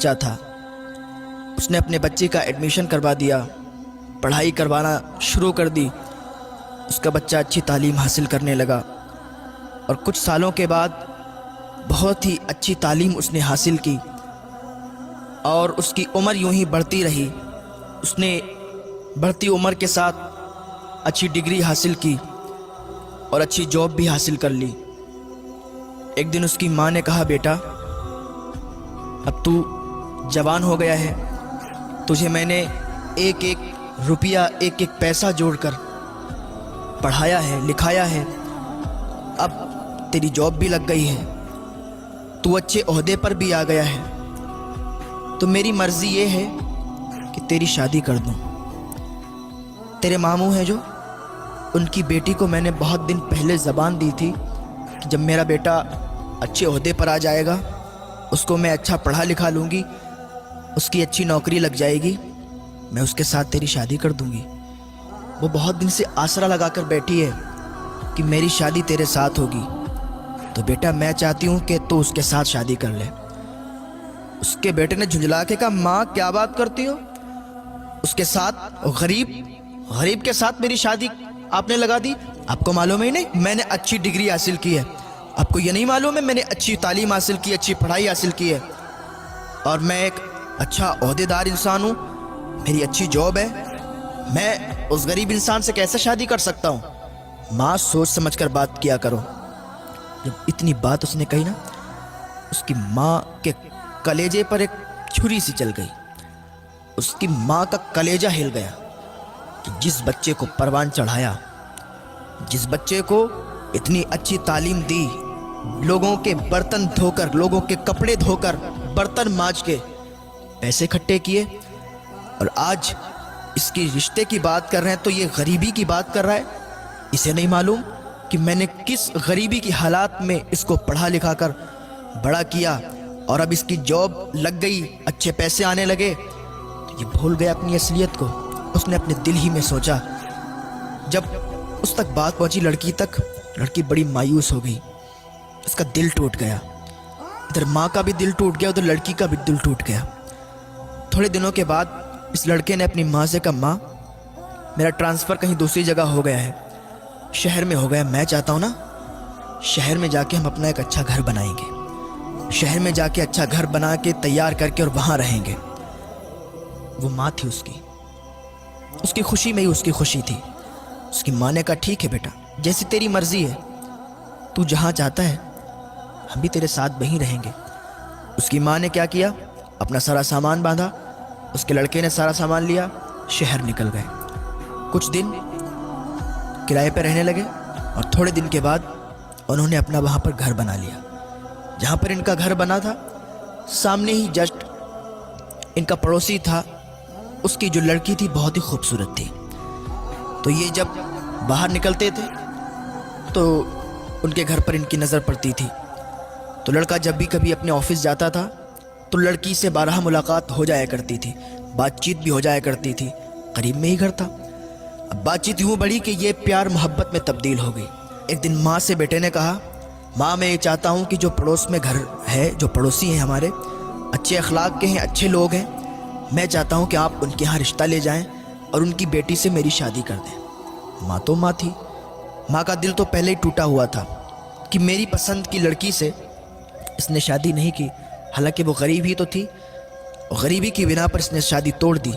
بچہ تھا، اس نے اپنے بچے کا ایڈمیشن کروا دیا، پڑھائی کروانا شروع کر دی۔ اس کا بچہ اچھی تعلیم حاصل کرنے لگا اور کچھ سالوں کے بعد بہت ہی اچھی تعلیم اس نے حاصل کی اور اس کی عمر یوں ہی بڑھتی رہی۔ اس نے بڑھتی عمر کے ساتھ اچھی ڈگری حاصل کی اور اچھی جاب بھی حاصل کر لی۔ ایک دن اس کی ماں نے کہا، بیٹا اب تو جوان ہو گیا ہے، تجھے میں نے ایک ایک روپیہ ایک ایک پیسہ جوڑ کر پڑھایا ہے، لکھایا ہے، اب تیری جاب بھی لگ گئی ہے، تو اچھے عہدے پر بھی آ گیا ہے، تو میری مرضی یہ ہے کہ تیری شادی کر دوں۔ تیرے ماموں ہیں جو، ان کی بیٹی کو میں نے بہت دن پہلے زبان دی تھی کہ جب میرا بیٹا اچھے عہدے پر آ جائے گا، اس کو میں اچھا پڑھا لکھا لوں گی، اس کی اچھی نوکری لگ جائے گی، میں اس کے ساتھ تیری شادی کر دوں گی۔ وہ بہت دن سے آسرا لگا کر بیٹھی ہے کہ میری شادی تیرے ساتھ ہوگی، تو بیٹا میں چاہتی ہوں کہ تو اس کے ساتھ شادی کر لے۔ اس کے بیٹے نے جھنجھلا کے کہا، ماں کیا بات کرتی ہو؟ اس کے ساتھ غریب کے ساتھ میری شادی آپ نے لگا دی؟ آپ کو معلوم ہی نہیں میں نے اچھی ڈگری حاصل کی ہے؟ آپ کو یہ نہیں معلوم ہے میں نے اچھی تعلیم حاصل کی، اچھی پڑھائی حاصل کی ہے، اور میں ایک اچھا عہدیدار انسان ہوں، میری اچھی جاب ہے، میں اس غریب انسان سے کیسے شادی کر سکتا ہوں؟ ماں سوچ سمجھ کر بات کیا کرو۔ جب اتنی بات اس نے کہی نا، اس کی ماں کے کلیجے پر ایک چھری سی چل گئی۔ اس کی ماں کا کلیجہ ہل گیا کہ جس بچے کو پروان چڑھایا، جس بچے کو اتنی اچھی تعلیم دی، لوگوں کے برتن دھو کر، لوگوں کے کپڑے دھو کر، برتن مانج کے پیسے اکٹھے کیے، اور آج اس کی رشتے کی بات کر رہے ہیں تو یہ غریبی کی بات کر رہا ہے۔ اسے نہیں معلوم کہ میں نے کس غریبی کی حالات میں اس کو پڑھا لکھا کر بڑا کیا، اور اب اس کی جاب لگ گئی، اچھے پیسے آنے لگے تو یہ بھول گیا اپنی اصلیت کو۔ اس نے اپنے دل ہی میں سوچا۔ جب اس تک بات پہنچی لڑکی تک، لڑکی بڑی مایوس ہو گئی، اس کا دل ٹوٹ گیا، ادھر ماں کا بھی دل ٹوٹ گیا، ادھر لڑکی کا بھی دل ٹوٹ گیا۔ تھوڑے دنوں کے بعد اس لڑکے نے اپنی ماں سے کہا، ماں میرا ٹرانسفر کہیں دوسری جگہ ہو گیا ہے، شہر میں ہو گیا، میں چاہتا ہوں نا شہر میں جا کے ہم اپنا ایک اچھا گھر بنائیں گے، شہر میں جا کے اچھا گھر بنا کے تیار کر کے اور وہاں رہیں گے۔ وہ ماں تھی اس کی خوشی میں ہی اس کی خوشی تھی۔ اس کی ماں نے کہا، ٹھیک ہے بیٹا، جیسی تیری مرضی ہے، تو جہاں چاہتا ہے ہم بھی تیرے ساتھ وہیں رہیں گے۔ اس کی ماں نے کیا کیا، اپنا سارا سامان باندھا، اس کے لڑکے نے سارا سامان لیا، شہر نکل گئے۔ کچھ دن کرائے پہ رہنے لگے اور تھوڑے دن کے بعد انہوں نے اپنا وہاں پر گھر بنا لیا۔ جہاں پر ان کا گھر بنا تھا، سامنے ہی جسٹ ان کا پڑوسی تھا، اس کی جو لڑکی تھی بہت ہی خوبصورت تھی، تو یہ جب باہر نکلتے تھے تو ان کے گھر پر ان کی نظر پڑتی تھی، تو لڑکا جب بھی کبھی اپنے آفس جاتا تھا تو لڑکی سے بارہا ملاقات ہو جایا کرتی تھی، بات چیت بھی ہو جایا کرتی تھی، قریب میں ہی گھر تھا۔ اب بات چیت یوں بڑھی کہ یہ پیار محبت میں تبدیل ہو گئی۔ ایک دن ماں سے بیٹے نے کہا، ماں میں یہ چاہتا ہوں کہ جو پڑوس میں گھر ہے، جو پڑوسی ہیں ہمارے، اچھے اخلاق کے ہیں، اچھے لوگ ہیں، میں چاہتا ہوں کہ آپ ان کے ہاں رشتہ لے جائیں اور ان کی بیٹی سے میری شادی کر دیں۔ ماں تو ماں تھی، ماں کا دل تو پہلے ہی ٹوٹا ہوا تھا کہ میری پسند کی لڑکی سے اس نے شادی نہیں کی، حالانکہ وہ غریب ہی تو تھی، غریبی کی بنا پر اس نے شادی توڑ دی۔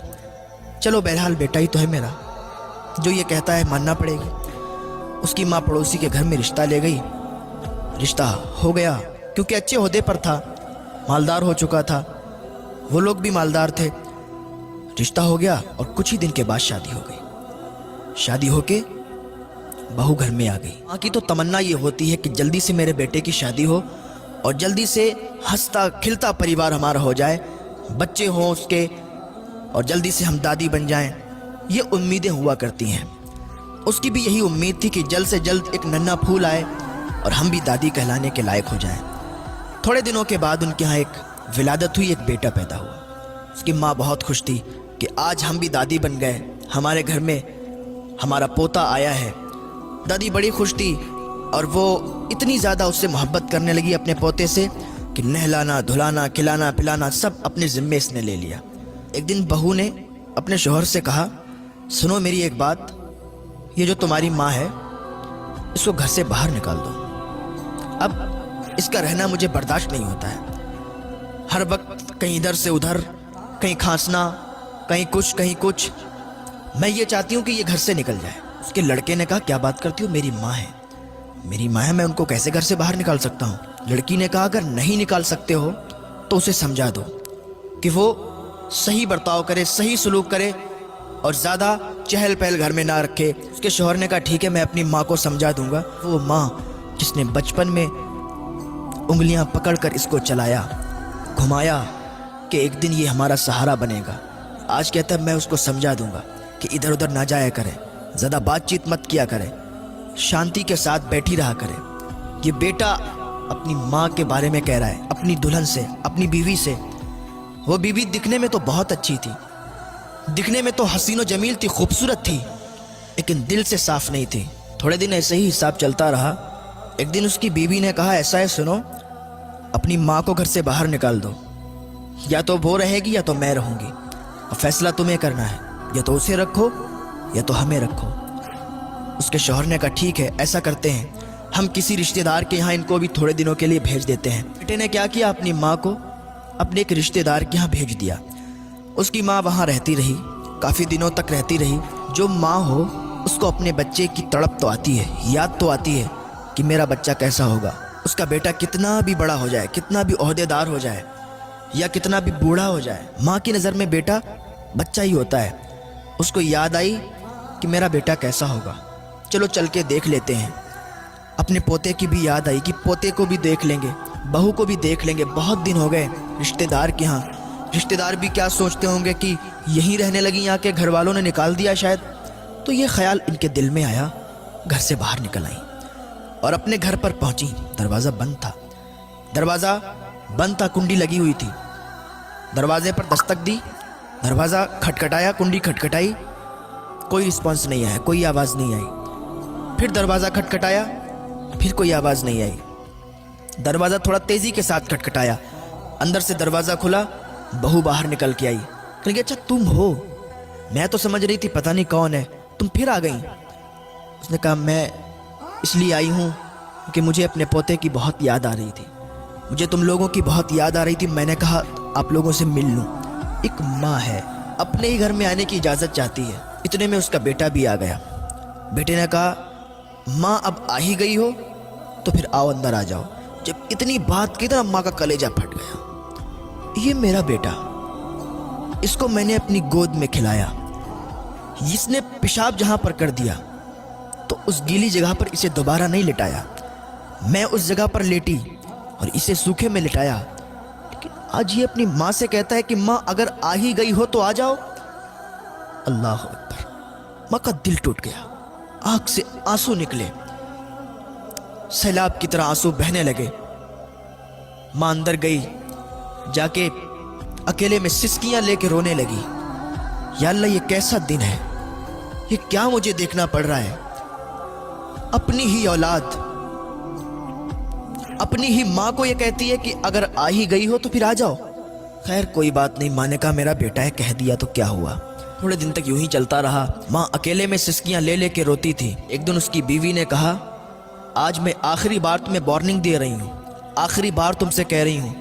چلو بہرحال بیٹا ہی تو ہے میرا، جو یہ کہتا ہے ماننا پڑے گی۔ اس کی ماں پڑوسی کے گھر میں رشتہ لے گئی، رشتہ ہو گیا، کیونکہ اچھے عہدے پر تھا، مالدار ہو چکا تھا، وہ لوگ بھی مالدار تھے، رشتہ ہو گیا اور کچھ ہی دن کے بعد شادی ہو گئی۔ شادی ہو کے بہو گھر میں آ گئی۔ ماں کی تو تمنا یہ ہوتی ہے کہ جلدی سے میرے بیٹے کی شادی ہو اور جلدی سے ہنستا کھلتا پریوار ہمارا ہو جائے، بچے ہوں اس کے، اور جلدی سے ہم دادی بن جائیں، یہ امیدیں ہوا کرتی ہیں۔ اس کی بھی یہی امید تھی کہ جلد سے جلد ایک ننھا پھول آئے اور ہم بھی دادی کہلانے کے لائق ہو جائیں۔ تھوڑے دنوں کے بعد ان کے ہاں ایک ولادت ہوئی، ایک بیٹا پیدا ہوا۔ اس کی ماں بہت خوش تھی کہ آج ہم بھی دادی بن گئے، ہمارے گھر میں ہمارا پوتا آیا ہے۔ دادی بڑی خوش تھی اور وہ اتنی زیادہ اس سے محبت کرنے لگی اپنے پوتے سے کہ नहलाना धुलाना खिलाना पिलाना सब अपने ज़िम्मे इसने ले लिया। एक दिन बहू ने अपने शौहर से कहा, सुनो मेरी एक बात, ये जो तुम्हारी माँ है इसको घर से बाहर निकाल दो। अब इसका रहना मुझे बर्दाश्त नहीं होता है। हर वक्त कहीं इधर से उधर, कहीं खांसना, कहीं कुछ। मैं ये चाहती हूँ कि ये घर से निकल जाए। उसके लड़के ने कहा, क्या बात करती हो, मेरी माँ है, मेरी माँ है, मैं उनको कैसे घर से बाहर निकाल सकता हूँ। लड़की ने कहा, अगर नहीं निकाल सकते हो तो उसे समझा दो कि वो सही बर्ताव करे, सही सलूक करे और ज़्यादा चहल पहल घर में ना रखे। उसके शौहर ने कहा, ठीक है, मैं अपनी माँ को समझा दूंगा। वो माँ जिसने बचपन में उंगलियां पकड़कर इसको चलाया, घुमाया कि एक दिन ये हमारा सहारा बनेगा, आज कहता है मैं उसको समझा दूंगा कि इधर उधर ना जाया करे, ज़्यादा बातचीत मत किया करे, शांति के साथ बैठी रहा करे। ये बेटा अपनी माँ के बारे में कह रहा है, अपनी दुल्हन से, अपनी बीवी से। वो बीवी दिखने में तो बहुत अच्छी थी, दिखने में तो हसीन व जमील थी, खूबसूरत थी, लेकिन दिल से साफ नहीं थी। थोड़े दिन ऐसे ही हिसाब चलता रहा। एक दिन उसकी बीवी ने कहा, ऐसा है सुनो, अपनी माँ को घर से बाहर निकाल दो, या तो वो रहेगी या तो मैं रहूँगी, और फैसला तुम्हें करना है, या तो उसे रखो या तो हमें रखो। उसके शौहर ने कहा, ठीक है ऐसा करते हैं, हम किसी रिश्तेदार के यहाँ इनको भी थोड़े दिनों के लिए भेज देते हैं। बेटे ने क्या किया, अपनी माँ को अपने एक रिश्तेदार के यहाँ भेज दिया। उसकी माँ वहाँ रहती रही, काफ़ी दिनों तक रहती रही। जो माँ हो उसको अपने बच्चे की तड़प तो आती है, याद तो आती है कि मेरा बच्चा कैसा होगा, उसका बेटा कितना भी बड़ा हो जाए, कितना भी ओहदेदार हो जाए या कितना भी बूढ़ा हो जाए, माँ की नज़र में बेटा बच्चा ही होता है। उसको याद आई कि मेरा बेटा कैसा होगा, चलो चल के देख लेते हैं। अपने पोते की भी याद आई कि पोते को भी देख लेंगे, बहू को भी देख लेंगे, बहुत दिन हो गए रिश्तेदार के यहाँ। रिश्तेदार भी क्या सोचते होंगे कि यहीं रहने लगी, यहाँ के घर वालों ने निकाल दिया शायद। तो ये ख्याल इनके दिल में आया, घर से बाहर निकल आई और अपने घर पर पहुंची। दरवाज़ा बंद था, दरवाज़ा बंद था, कुंडी लगी हुई थी। दरवाजे पर दस्तक दी, दरवाज़ा खटखटाया, कुंडी खटखटाई, कोई रिस्पॉन्स नहीं आया, कोई आवाज़ नहीं आई। फिर दरवाज़ा खटखटाया, फिर कोई आवाज़ नहीं आई। दरवाज़ा थोड़ा तेज़ी के साथ खटखटाया, अंदर से दरवाज़ा खुला, बहू बाहर निकल के आई। कह, अच्छा तुम हो, मैं तो समझ रही थी पता नहीं कौन है, तुम फिर आ गई। उसने कहा, मैं इसलिए आई हूँ कि मुझे अपने पोते की बहुत याद आ रही थी, मुझे तुम लोगों की बहुत याद आ रही थी। मैंने कहा आप लोगों से मिल लूँ। एक माँ है, अपने ही घर में आने की इजाज़त चाहती है। इतने में उसका बेटा भी आ गया। बेटे ने कहा, माँ अब आ ही गई हो तो फिर आओ अंदर आ जाओ। जब इतनी बात की तो माँ का कलेजा फट गया। ये मेरा बेटा, इसको मैंने अपनी गोद में खिलाया, इसने पेशाब जहाँ पर कर दिया तो उस गीली जगह पर इसे दोबारा नहीं लिटाया, मैं उस जगह पर लेटी और इसे सूखे में लिटाया। लेकिन आज ये अपनी माँ से कहता है कि माँ अगर आ ही गई हो तो आ जाओ। अल्लाह अकबर। माँ का दिल टूट गया, आँख से आंसू निकले, सैलाब की तरह आंसू बहने लगे। माँ अंदर गई, जाके अकेले में सिसकियां लेके रोने लगी। या अल्लाह, ये कैसा दिन है, ये क्या मुझे देखना पड़ रहा है। अपनी ही औलाद, अपनी ही माँ को ये कहती है कि अगर आ ही गई हो तो फिर आ जाओ। खैर कोई बात नहीं, माँ ने कहा मेरा बेटा है, कह दिया तो क्या हुआ। थोड़े दिन तक यूं ही चलता रहा। माँ अकेले में सिसकियां ले लेके रोती थी। एक दिन उसकी बीवी ने कहा, आज मैं आखिरी बार तुम्हें वार्निंग दे रही हूँ, आखिरी बार तुमसे कह रही हूँ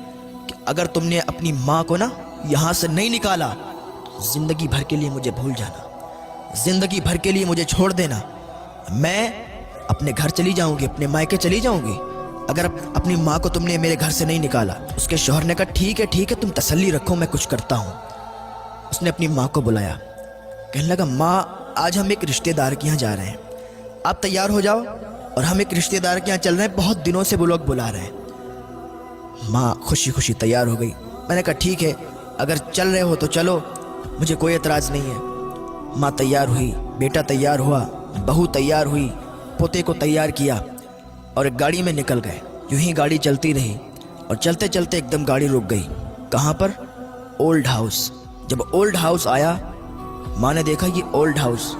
कि अगर तुमने अपनी माँ को ना यहाँ से नहीं निकाला तो ज़िंदगी भर के लिए मुझे भूल जाना, ज़िंदगी भर के लिए मुझे छोड़ देना। मैं अपने घर चली जाऊँगी, अपने मायके चली जाऊँगी अगर अपनी माँ को तुमने मेरे घर से नहीं निकाला। उसके शौहर ने कहा, ठीक है तुम तसल्ली रखो, मैं कुछ करता हूँ। उसने अपनी माँ को बुलाया, कहने लगा, माँ आज हम एक रिश्तेदार के यहाँ जा रहे हैं, आप तैयार हो जाओ और हम एक रिश्तेदार के यहाँ चल रहे हैं, बहुत दिनों से वो लोग बुला रहे हैं। माँ खुशी खुशी तैयार हो गई। मैंने कहा, ठीक है अगर चल रहे हो तो चलो, मुझे कोई एतराज़ नहीं है। माँ तैयार हुई, बेटा तैयार हुआ, बहू तैयार हुई, पोते को तैयार किया और एक गाड़ी में निकल गए। यूं ही गाड़ी चलती रही और चलते चलते एकदम गाड़ी रुक गई। कहाँ पर? Old house. जब ओल्ड हाउस आया, माँ ने देखा ये ओल्ड हाउस।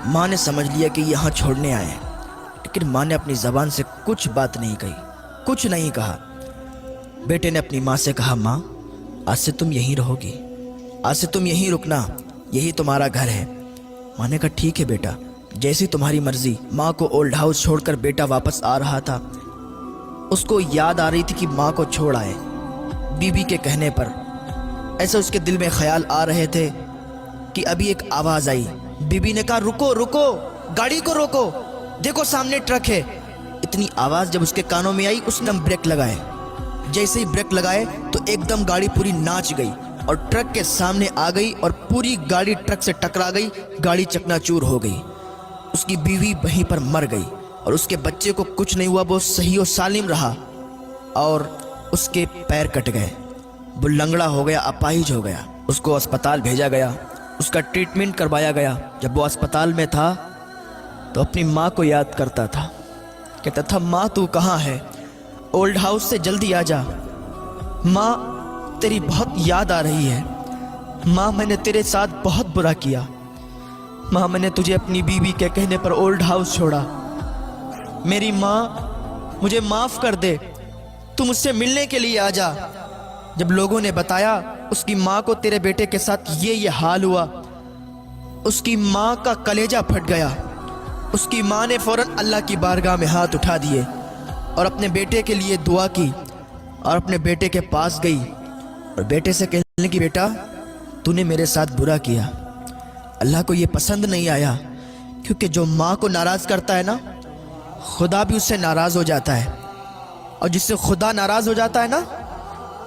माँ ने समझ लिया कि यहाँ छोड़ने आए हैं, लेकिन माँ ने अपनी ज़बान से कुछ बात नहीं कही, कुछ नहीं कहा। बेटे ने अपनी माँ से कहा, माँ आज से तुम यहीं रहोगी, आज से तुम यहीं रुकना, यही तुम्हारा घर है। माँ ने कहा ठीक है बेटा, जैसी तुम्हारी मर्जी। माँ को ओल्ड हाउस छोड़कर बेटा वापस आ रहा था। उसको याद आ रही थी कि माँ को छोड़ आए। बीबी के कहने पर ऐसे उसके दिल में ख्याल आ रहे थे कि अभी एक आवाज़ आई। बीबी ने कहा रुको रुको, गाड़ी को रोको, देखो सामने ट्रक है। इतनी आवाज़ जब उसके कानों में आई, उसने ब्रेक लगाए। जैसे ही ब्रेक लगाए तो एकदम गाड़ी पूरी नाच गई और ट्रक के सामने आ गई और पूरी गाड़ी ट्रक से टकरा गई। गाड़ी चकनाचूर हो गई। उसकी बीवी वहीं पर मर गई और उसके बच्चे को कुछ नहीं हुआ, वो सही और सालिम रहा। और उसके पैर कट गए, वो लंगड़ा हो गया, अपाहिज हो गया। उसको अस्पताल भेजा गया, उसका ट्रीटमेंट करवाया गया। जब वो अस्पताल में था तो अपनी माँ को याद करता था, कहता था माँ तू कहाँ है, ओल्ड हाउस से जल्दी आ जा। माँ तेरी बहुत याद आ रही है। माँ मैंने तेरे साथ बहुत बुरा किया। माँ मैंने तुझे अपनी बीवी के कहने पर ओल्ड हाउस छोड़ा। मेरी माँ मुझे माफ़ कर दे, तू मुझसे मिलने के लिए आ जा। जब लोगों ने बताया उसकी माँ को तेरे बेटे के साथ ये हाल हुआ, उसकी माँ का कलेजा फट गया। उसकी माँ ने फ़ौरन अल्लाह की बारगाह में हाथ उठा दिए और अपने बेटे के लिए दुआ की और अपने बेटे के पास गई और बेटे से कहने लगी बेटा तूने मेरे साथ बुरा किया, अल्लाह को ये पसंद नहीं आया। क्योंकि जो माँ को नाराज़ करता है ना, खुदा भी उससे नाराज़ हो जाता है, और जिससे खुदा नाराज़ हो जाता है ना,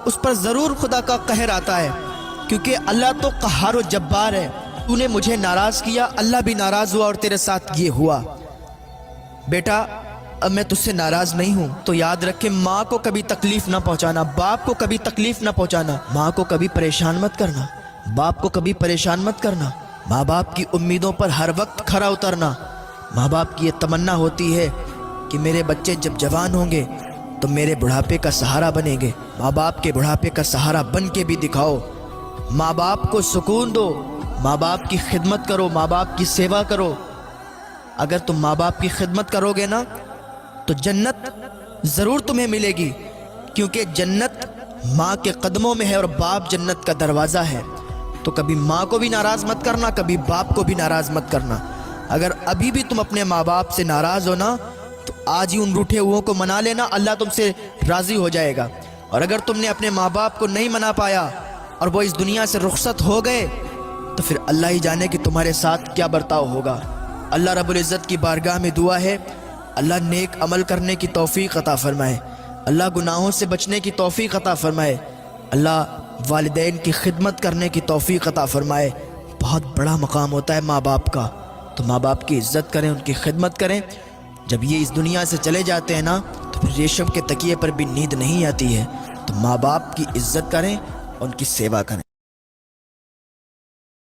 उस पर ज़रूर खुदा का कहर आता है। क्योंकि अल्लाह तो क़हार व जब्बार है। तूने मुझे नाराज़ किया, अल्लाह भी नाराज़ हुआ और तेरे साथ ये हुआ। बेटा अब मैं तुझसे नाराज़ नहीं हूँ, तो याद रख के माँ को कभी तकलीफ़ ना पहुँचाना, बाप को कभी तकलीफ़ ना पहुँचाना, माँ को कभी परेशान मत करना, बाप को कभी परेशान मत करना। माँ बाप की उम्मीदों पर हर वक्त खरा उतरना। माँ बाप की ये तमन्ना होती है कि मेरे बच्चे जब जवान होंगे तो मेरे बुढ़ापे का सहारा बनेंगे। माँ बाप के बुढ़ापे का सहारा बन के भी दिखाओ। माँ बाप को सुकून दो, माँ बाप की खिदमत करो, माँ बाप की सेवा करो। अगर तुम माँ बाप की खिदमत करोगे ना तो जन्नत ज़रूर तुम्हें मिलेगी, क्योंकि जन्नत माँ के कदमों में है और बाप जन्नत का दरवाज़ा है। तो कभी माँ को भी नाराज़ मत करना, कभी बाप को भी नाराज़ मत करना। अगर अभी भी तुम अपने माँ बाप से नाराज़ हो ना तो आज ही उन रूठे हुओं को मना लेना, अल्लाह तुमसे राज़ी हो जाएगा। और अगर तुमने अपने माँ बाप को नहीं मना पाया और वो इस दुनिया से रुखसत हो गए तो फिर अल्लाह ही जाने कि तुम्हारे साथ क्या बर्ताव होगा। अल्लाह रब्बुल इज़्ज़त की बारगाह में दुआ है, अल्लाह नेक अमल करने की तौफीक अता फरमाए, अल्लाह गुनाहों से बचने की तौफीक अता फरमाए, अल्लाह वालिदैन की खिदमत करने की तौफीक अता फरमाए। बहुत बड़ा मकाम होता है माँ बाप का, तो माँ बाप की इज़्ज़त करें, उनकी खिदमत करें। जब ये इस दुनिया से चले जाते हैं ना तो फिर रेशम के तकिए पर भी नींद नहीं आती है। तो माँ बाप की इज़्ज़त करें, उनकी सेवा करें।